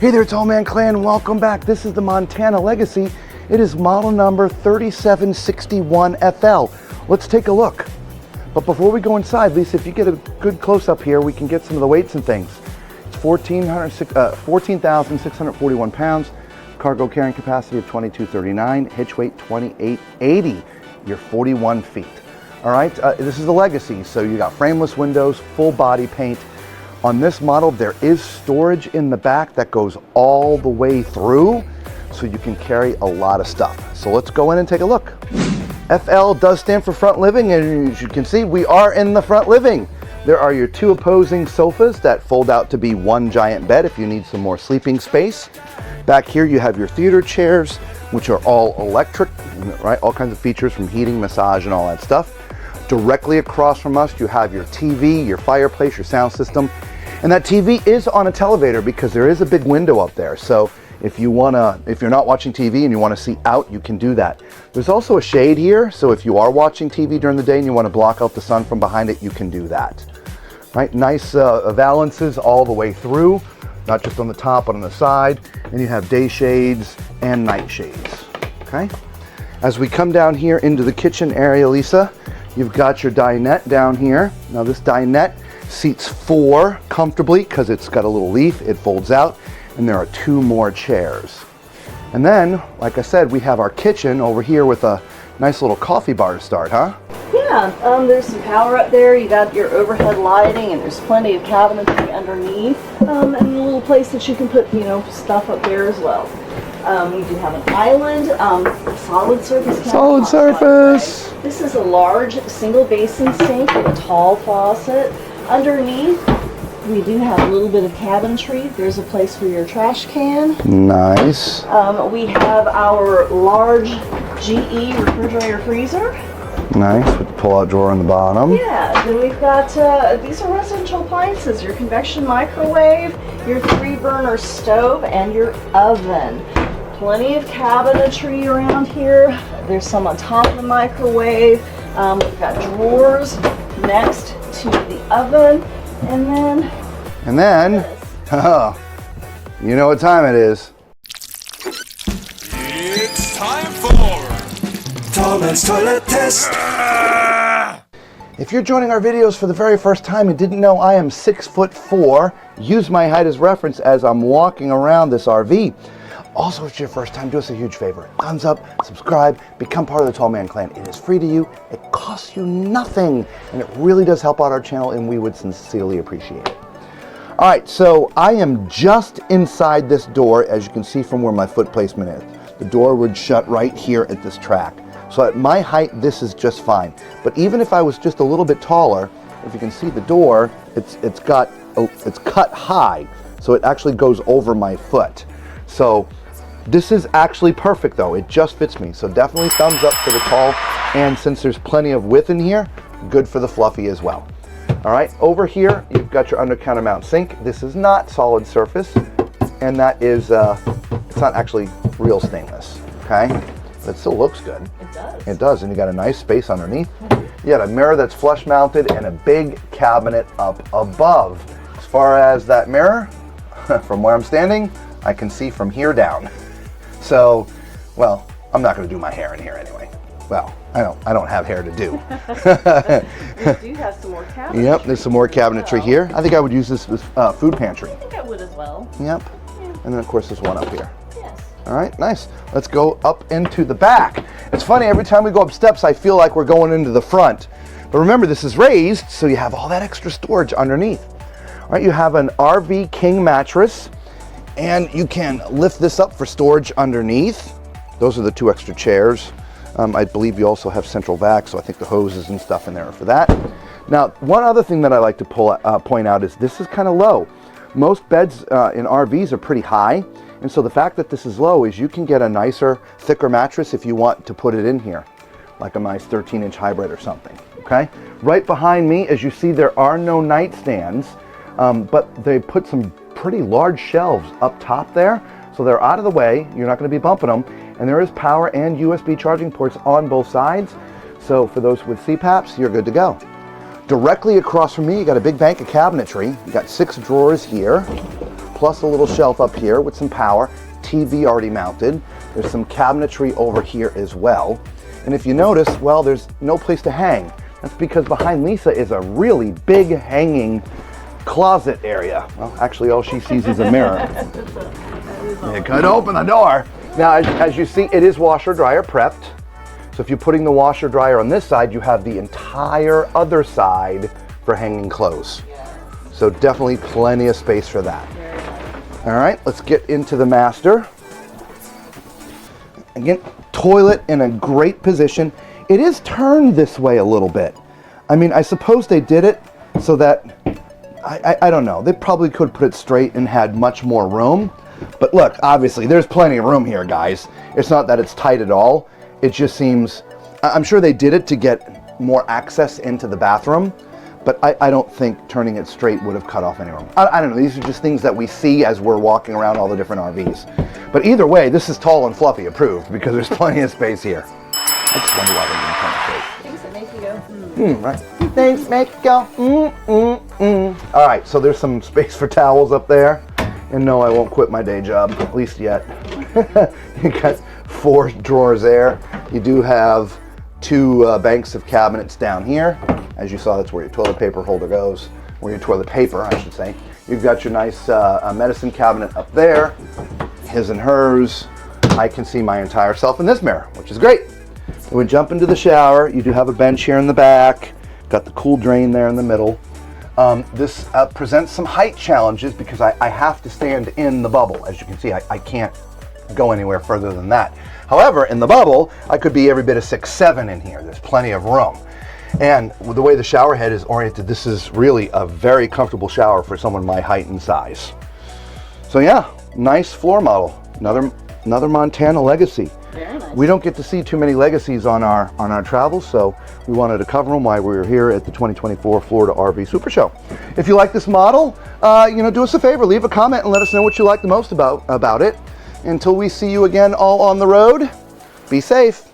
Hey there, Tall Man Clan, welcome back. This is the Montana Legacy. It is model number 3761FL. Let's take a look. But before we go inside, Lisa, if you get a good close-up here, we can get some of the weights and things. It's 14,641 pounds, cargo carrying capacity of 2239, hitch weight 2880. You're 41 feet. All right, this is the Legacy, so you got frameless windows, full body paint. On this model, there is storage in the back that goes all the way through, so you can carry a lot of stuff. So let's go in and take a look. FL does stand for front living, and as you can see, we are in the front living. There are your two opposing sofas that fold out to be one giant bed if you need some more sleeping space. Back here, you have your theater chairs, which are all electric, right? All kinds of features from heating, massage, and all that stuff. Directly across from us, you have your TV, your fireplace, your sound system. And that TV is on a televator because there is a big window up there. So if you're not watching TV and you want to see out, you can do that. There's also a shade here. So if you are watching TV during the day and you want to block out the sun from behind it, you can do that. Right? Nice valances all the way through, not just on the top, but on the side. And you have day shades and night shades. Okay. As we come down here into the kitchen area, Lisa, you've got your dinette down here. Now this dinette seats 4 comfortably because it's got a little leaf, it folds out, and there are 2 more chairs. And then, like I said, we have our kitchen over here with a nice little coffee bar to start, huh? Yeah, there's some power up there, you got your overhead lighting, and there's plenty of cabinetry underneath, and a little place that you can put, stuff up there as well. We do have an island, solid surface countertop. Solid surface! Right? This is a large single basin sink with a tall faucet. Underneath, we do have a little bit of cabinetry. There's a place for your trash can. Nice. We have our large GE refrigerator freezer. Nice, with the pull-out drawer on the bottom. Yeah, then we've got, these are residential appliances, your convection microwave, your 3-burner stove, and your oven. Plenty of cabinetry around here. There's some on top of the microwave. We've got drawers next to the oven, and then, oh, you know what time it is. It's time for Tall Man's Toilet Test. If you're joining our videos for the very first time and didn't know I am 6'4", use my height as reference as I'm walking around this RV. Also, if it's your first time, do us a huge favor. Thumbs up, subscribe, become part of the Tall Man Clan. It is free to you, it costs you nothing, and it really does help out our channel, and we would sincerely appreciate it. All right, so I am just inside this door, as you can see from where my foot placement is. The door would shut right here at this track. So at my height, this is just fine. But even if I was just a little bit taller, if you can see the door, it's cut high, so it actually goes over my foot. So this is actually perfect though. It just fits me. So definitely thumbs up for the tall. And since there's plenty of width in here, good for the fluffy as well. All right, over here, you've got your under counter mount sink. This is not solid surface. And that is, it's not actually real stainless, okay? But it still looks good. it does. It does, and you got a nice space underneath. You got a mirror that's flush mounted and a big cabinet up above. As far as that mirror, from where I'm standing, I can see from here down. So, well, I'm not going to do my hair in here anyway. Well, I don't have hair to do. You do have some more cabinetry. Yep, there's some more cabinetry here. I think I would use this as food pantry. I think I would as well. Yep. And then of course there's one up here. Yes. All right, nice. Let's go up into the back. It's funny, every time we go up steps, I feel like we're going into the front. But remember, this is raised, so you have all that extra storage underneath. All right, you have an RV King mattress, and you can lift this up for storage underneath. Those are the 2 extra chairs. I believe you also have central vac, so I think the hoses and stuff in there are for that. Now, one other thing that I like to point out is this is kind of low. Most beds in RVs are pretty high, and so the fact that this is low is you can get a nicer, thicker mattress if you want to put it in here, like a nice 13-inch hybrid or something, okay? Right behind me, as you see, there are no nightstands, but they put some pretty large shelves up top there, so they're out of the way, you're not going to be bumping them, and there is power and USB charging ports on both sides, so for those with CPAPs, you're good to go. Directly across from me, you got a big bank of cabinetry. You got 6 drawers here, plus a little shelf up here with some power, TV already mounted. There's some cabinetry over here as well. And if you notice, well, there's no place to hang. That's because behind Lisa is a really big hanging closet area. Well, actually all she sees is a mirror. You could open the door. Now, as you see, it is washer dryer prepped. So if you're putting the washer dryer on this side, you have the entire other side for hanging clothes. So definitely plenty of space for that. All right, let's get into the master. Again, toilet in a great position. It is turned this way a little bit. I mean, I suppose they did it so that, I don't know, they probably could put it straight and had much more room. But look, obviously, there's plenty of room here, guys. It's not that it's tight at all. It just seems, I'm sure they did it to get more access into the bathroom, but I don't think turning it straight would have cut off any room. I don't know, these are just things that we see as we're walking around all the different RVs. But either way, this is tall and fluffy approved because there's plenty of space here. I just wonder why they didn't turn it straight. Things that make you go, Right. Things make you go, All right, so there's some space for towels up there. And no, I won't quit my day job, at least yet. You got 4 drawers there. You do have 2 banks of cabinets down here. As you saw, that's where your toilet paper holder goes, where your toilet paper, I should say. You've got your nice medicine cabinet up there, his and hers. I can see my entire self in this mirror, which is great. When we jump into the shower, you do have a bench here in the back, got the cool drain there in the middle. This presents some height challenges because I have to stand in the bubble. As you can see, I can't go anywhere further than that. However, in the bubble, I could be every bit of 6'7" in here. There's plenty of room. And with the way the shower head is oriented, this is really a very comfortable shower for someone my height and size. So yeah, nice floor model. Another Montana legacy. very nice. We don't get to see too many legacies on our travels, so we wanted to cover them while we were here at the 2024 Florida RV Super Show. If you like this model, do us a favor, leave a comment and let us know what you like the most about it. Until we see you again all on the road, be safe.